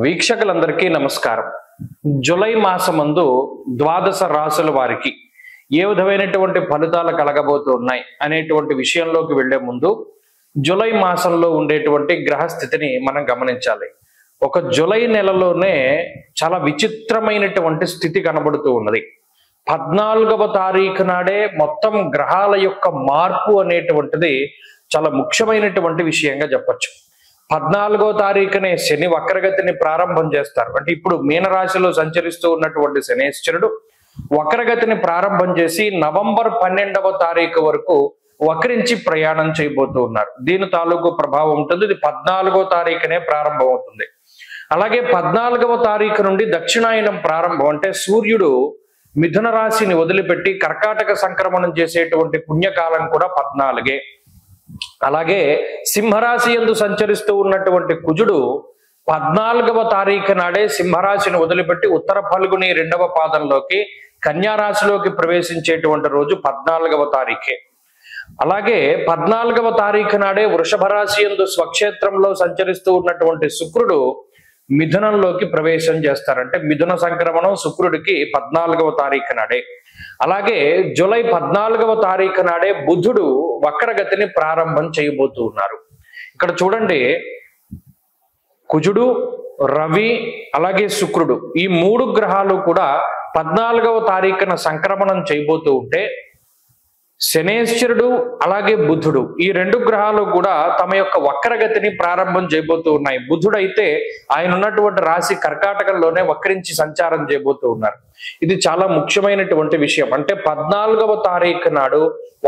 వీక్షకులందరికీ నమస్కారం. జూలై మాసమందు ద్వాదశ రాశుల వారికి ఏ విధమైనటువంటి ఫలితాలు కలగబోతున్నాయి అనేటువంటి విషయంలోకి వెళ్లే ముందు జూలై మాసంలో ఉండేటువంటి గ్రహ స్థితిని మనం గమనించాలి. ఒక జూలై నెలలోనే చాలా విచిత్రమైనటువంటి స్థితి కనబడుతూ ఉన్నది. 14వ తారీఖు నాడే మొత్తం గ్రహాల యొక్క మార్పు అనేటువంటిది చాలా ముఖ్యమైనటువంటి విషయంగా చెప్పచ్చు. 14వ తారీఖునే శని వక్రగతిని ప్రారంభం చేస్తారు. అంటే ఇప్పుడు మీనరాశిలో సంచరిస్తూ ఉన్నటువంటి శనేశ్వరుడు వక్రగతిని ప్రారంభం చేసి నవంబర్ 12వ తారీఖు వరకు వక్రించి ప్రయాణం చేయబోతూ ఉన్నారు. దీని తాలూకు ప్రభావం ఉంటుంది. ఇది 14వ తారీఖునే ప్రారంభం అవుతుంది. అలాగే 14వ తారీఖు నుండి దక్షిణాయనం ప్రారంభం. అంటే సూర్యుడు మిథున రాశిని వదిలిపెట్టి కర్కాటక సంక్రమణం చేసేటువంటి పుణ్యకాలం కూడా 14. అలాగే సింహరాశి యందు సంచరిస్తూ ఉన్నటువంటి కుజుడు 14వ తారీఖు నాడే సింహరాశిని వదిలిపెట్టి ఉత్తర ఫల్గుని 2వ పాదంలోకి కన్యా రాశిలోకి ప్రవేశించేటువంటి రోజు 14వ తారీఖే. అలాగే 14వ తారీఖు నాడే వృషభ రాశి యందు స్వక్షేత్రంలో సంచరిస్తూ ఉన్నటువంటి శుక్రుడు మిథునంలోకి ప్రవేశం చేస్తారంటే మిథున సంక్రమణం శుక్రుడికి 14వ తారీఖు నాడే. అలాగే జూలై 14వ తారీఖు నాడే బుధుడు వక్రగతిని ప్రారంభం చేయబోతూ ఉన్నారు. ఇక్కడ చూడండి, కుజుడు, రవి అలాగే శుక్రుడు ఈ 3 గ్రహాలు కూడా 14వ తారీఖున సంక్రమణం చేయబోతూ ఉంటే శనేశ్వరుడు అలాగే బుధుడు ఈ 2 గ్రహాలు కూడా తమ యొక్క వక్రగతిని ప్రారంభం చేయబోతూ ఉన్నాయి. బుధుడు అయితే ఆయన ఉన్నటువంటి రాశి కర్కాటకంలోనే వక్రించి సంచారం చేయబోతూ ఉన్నారు. ఇది చాలా ముఖ్యమైనటువంటి విషయం. అంటే 14వ తారీఖు నాడు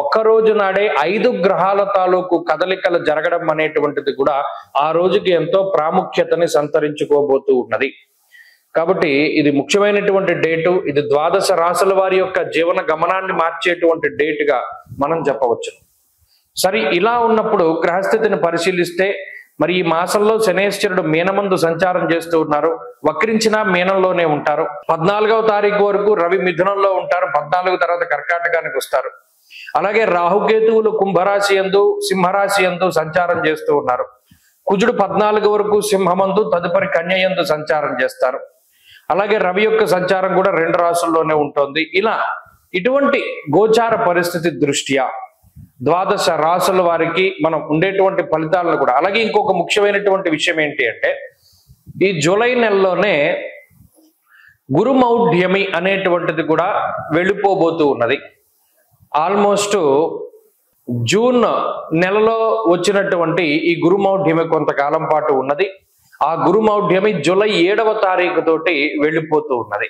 ఒక్కరోజు నాడే 5 గ్రహాల తాలూకు కదలికలు జరగడం అనేటువంటిది కూడా ఆ రోజుకి ఎంతో ప్రాముఖ్యతని సంతరించుకోబోతూ ఉన్నది. కాబట్టి ఇది ముఖ్యమైనటువంటి డేటు. ఇది ద్వాదశ రాశుల వారి యొక్క జీవన గమనాన్ని మార్చేటువంటి డేటుగా మనం చెప్పవచ్చు. సరే, ఇలా ఉన్నప్పుడు గ్రహస్థితిని పరిశీలిస్తే మరి ఈ మాసంలో శనేశ్వరుడు మీనమందు సంచారం చేస్తూ ఉన్నారు. వక్రించిన మీనంలోనే ఉంటారు. 14వ తారీఖు వరకు రవి మిథునంలో ఉంటారు. 14 తర్వాత కర్కాటకానికి వస్తారు. అలాగే రాహుకేతువులు కుంభరాశి యందు సింహరాశి యందు సంచారం చేస్తూ ఉన్నారు. కుజుడు 14 వరకు సింహమందు తదుపరి కన్య యందు సంచారం చేస్తారు. అలాగే రవి యొక్క సంచారం కూడా 2 రాశుల్లోనే ఉంటుంది. ఇలా ఇటువంటి గోచార పరిస్థితి దృష్ట్యా ద్వాదశ రాశుల వారికి మనం ఉండేటువంటి ఫలితాలను కూడా, అలాగే ఇంకొక ముఖ్యమైనటువంటి విషయం ఏంటి అంటే ఈ జూలై నెలలోనే గురుమౌఢ్యమి అనేటువంటిది కూడా వెళ్ళిపోబోతూ ఉన్నది. ఆల్మోస్ట్ జూన్ నెలలో వచ్చినటువంటి ఈ గురుమౌఢ్యమి కొంతకాలం పాటు ఉన్నది. ఆ గురుమౌఢ్యమి జూలై 7వ తారీఖు తోటి వెళ్ళిపోతూ ఉన్నది.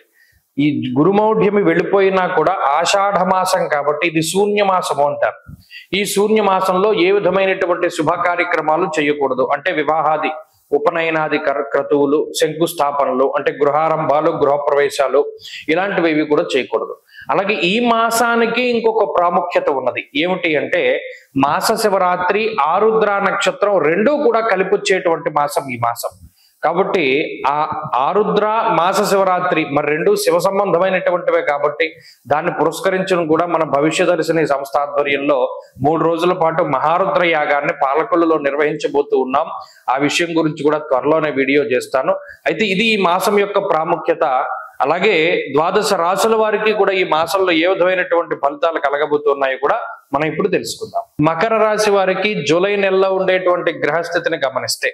ఈ గురుమౌఢ్యమి వెళ్ళిపోయినా కూడా ఆషాఢ మాసం కాబట్టి ఇది శూన్యమాసము అంటారు. ఈ శూన్యమాసంలో ఏ విధమైనటువంటి శుభ కార్యక్రమాలు చేయకూడదు. అంటే వివాహాది ఉపనయనాది క్రతువులు, శంకుస్థాపనలు అంటే గృహారంభాలు, గృహప్రవేశాలు ఇలాంటివి కూడా చేయకూడదు. అలాగే ఈ మాసానికి ఇంకొక ప్రాముఖ్యత ఉన్నది. ఏమిటి అంటే మాస శివరాత్రి, ఆరుద్ర నక్షత్రం 2 కూడా కలిపొచ్చేటువంటి మాసం ఈ మాసం. కాబట్టి ఆ ఆరుద్ర మాస శివరాత్రి మరి 2 శివ సంబంధమైనటువంటివే కాబట్టి దాన్ని పురస్కరించడం కూడా మన భవిష్యదర్శిని సంస్థ ఆధ్వర్యంలో 3 రోజుల పాటు మహారుద్ర యాగాన్ని పాలకొల్లులో నిర్వహించబోతూ ఉన్నాం. ఆ విషయం గురించి కూడా త్వరలోనే వీడియో చేస్తాను. అయితే ఇది ఈ మాసం యొక్క ప్రాముఖ్యత. అలాగే ద్వాదశ రాశుల వారికి కూడా ఈ మాసంలో ఏ విధమైనటువంటి ఫలితాలు కలగబోతున్నాయో కూడా మనం ఇప్పుడు తెలుసుకుందాం. మకర రాశి వారికి జూలై నెలలో ఉండేటువంటి గ్రహస్థితిని గమనిస్తే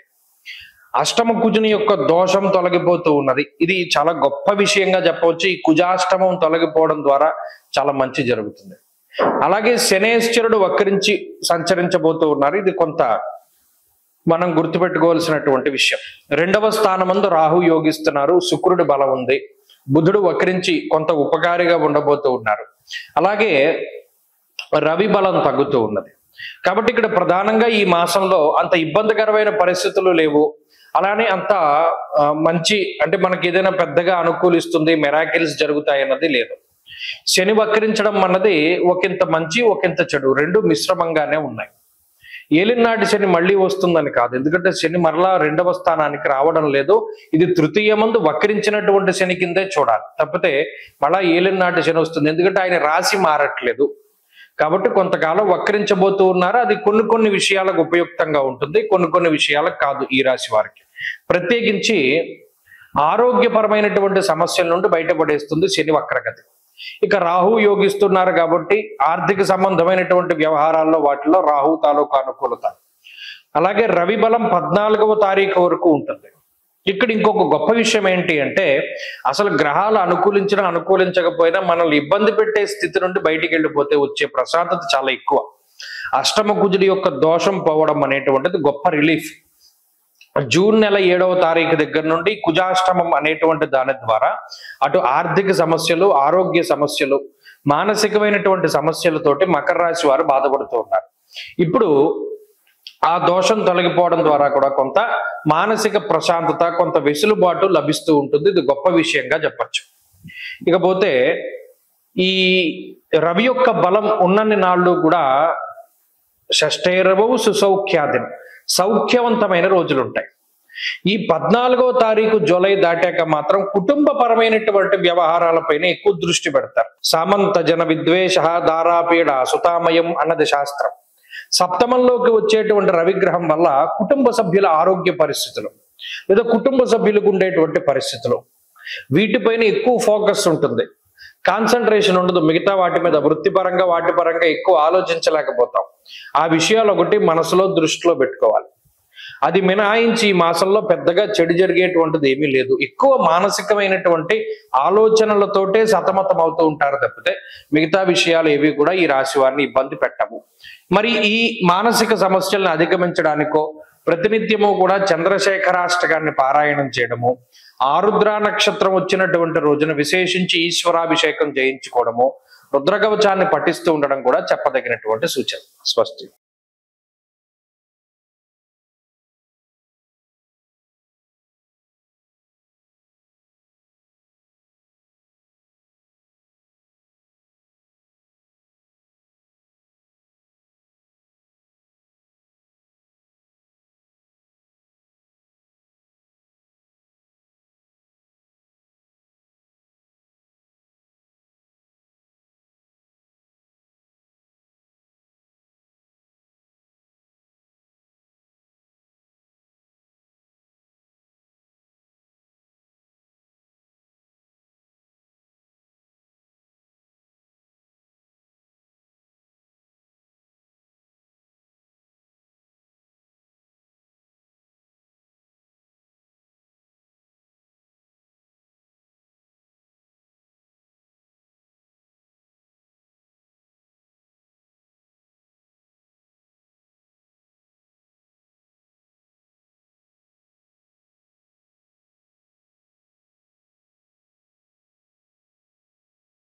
అష్టమ కుజుని యొక్క దోషం తొలగిపోతూ ఉన్నది. ఇది చాలా గొప్ప విషయంగా చెప్పవచ్చు. ఈ కుజాష్టమం తొలగిపోవడం ద్వారా చాలా మంచి జరుగుతుంది. అలాగే శనేశ్వరుడు వక్రించి సంచరించబోతూ ఉన్నారు. ఇది కొంత మనం గుర్తుపెట్టుకోవాల్సినటువంటి విషయం. 2వ స్థానమందు రాహు యోగిస్తున్నారు. శుక్రుడి బలం ఉంది. బుధుడు వక్రించి కొంత ఉపకారిగా ఉండబోతూ ఉన్నారు. అలాగే రవి బలం తగ్గుతూ ఉన్నది. కాబట్టి ఇక్కడ ప్రధానంగా ఈ మాసంలో అంత ఇబ్బందికరమైన పరిస్థితులు లేవు. అలానే అంత మంచి అంటే మనకి ఏదైనా పెద్దగా అనుకూలిస్తుంది, మెరాకిల్స్ జరుగుతాయి అన్నది లేదు. శని వక్రించడం అన్నది ఒకంత మంచి ఒకంత చెడు, 2 మిశ్రమంగానే ఉన్నాయి. ఏలినాటి శని మళ్ళీ వస్తుందని కాదు, ఎందుకంటే శని మరలా 2వ స్థానానికి రావడం లేదు. ఇది తృతీయమందు వక్రించినటువంటి శని కిందే చూడాలి. తప్పితే మళ్ళా ఏలినాటి శని వస్తుంది, ఎందుకంటే ఆయన రాశి మారట్లేదు. కాబట్టి కొంతకాలం వక్రించబోతూ ఉన్నారు. అది కొన్ని విషయాలకు ఉపయుక్తంగా ఉంటుంది, కొన్ని విషయాలకు కాదు. ఈ రాశి వారికి ప్రత్యేకించి ఆరోగ్యపరమైనటువంటి సమస్యల నుండి బయటపడేస్తుంది శని వక్రగతి. ఇక రాహు యోగిస్తున్నారు కాబట్టి ఆర్థిక సంబంధమైనటువంటి వ్యవహారాల్లో వాటిలో రాహు తాలూకు అనుకూలత. అలాగే రవి బలం 14వ తారీఖు వరకు ఉంటుంది. ఇక్కడ ఇంకొక గొప్ప విషయం ఏంటి అంటే అసలు గ్రహాలు అనుకూలించినా అనుకూలించకపోయినా మనల్ని ఇబ్బంది పెట్టే స్థితి నుండి బయటికి వెళ్ళిపోతే వచ్చే ప్రశాంతత చాలా ఎక్కువ. అష్టమ కుజుడి యొక్క దోషం పోవడం అనేటువంటిది గొప్ప రిలీఫ్. జూన్ నెల 7వ తారీఖు దగ్గర నుండి కుజాష్టమం అనేటువంటి దాని ద్వారా అటు ఆర్థిక సమస్యలు, ఆరోగ్య సమస్యలు, మానసికమైనటువంటి సమస్యలతోటి మకర రాశి వారు బాధపడుతూ ఉన్నారు. ఇప్పుడు ఆ దోషం తొలగిపోవడం ద్వారా కూడా కొంత మానసిక ప్రశాంతత, కొంత వెసులుబాటు లభిస్తూ ఉంటుంది. ఇది గొప్ప విషయంగా చెప్పచ్చు. ఇకపోతే ఈ రవి యొక్క బలం ఉన్నన్ని నాళ్ళు కూడా షష్ఠైరవవు సుసౌఖ్యాదిని, సౌఖ్యవంతమైన రోజులు ఉంటాయి. ఈ 14వ తారీఖు జూలై దాటాక మాత్రం కుటుంబపరమైనటువంటి వ్యవహారాలపైన ఎక్కువ దృష్టి పెడతారు. సామంత జన విద్వేష దారాపీడ సుతామయం అన్నది శాస్త్రం. సప్తమంలోకి వచ్చేటువంటి రవిగ్రహం వల్ల కుటుంబ సభ్యుల ఆరోగ్య పరిస్థితులు లేదా కుటుంబ సభ్యులకు ఉండేటువంటి పరిస్థితులు వీటిపైన ఎక్కువ ఫోకస్ ఉంటుంది. కాన్సన్ట్రేషన్ ఉండదు. మిగతా వాటి మీద వృత్తిపరంగా వాటి పరంగా ఎక్కువ ఆలోచించలేకపోతాం. ఆ విషయాలు ఒకటి మనసులో దృష్టిలో పెట్టుకోవాలి. అది మినహాయించి ఈ మాసంలో పెద్దగా చెడు జరిగేటువంటిది ఏమీ లేదు. ఎక్కువ మానసికమైనటువంటి ఆలోచనలతోటే సతమతం అవుతూ ఉంటారు తప్పితే మిగతా విషయాలు ఏవి కూడా ఈ రాశి వారిని ఇబ్బంది పెట్టవు. మరి ఈ మానసిక సమస్యలను అధిగమించడానికో ప్రతినిత్యము కూడా చంద్రశేఖరాష్టకాన్ని పారాయణం చేయడము, ఆరుద్ర నక్షత్రం వచ్చినటువంటి రోజున విశేషించి ఈశ్వరాభిషేకం చేయించుకోవడము, రుద్రకవచాన్ని పఠిస్తూ ఉండడం కూడా చెప్పదగినటువంటి సూచన. స్వస్తి.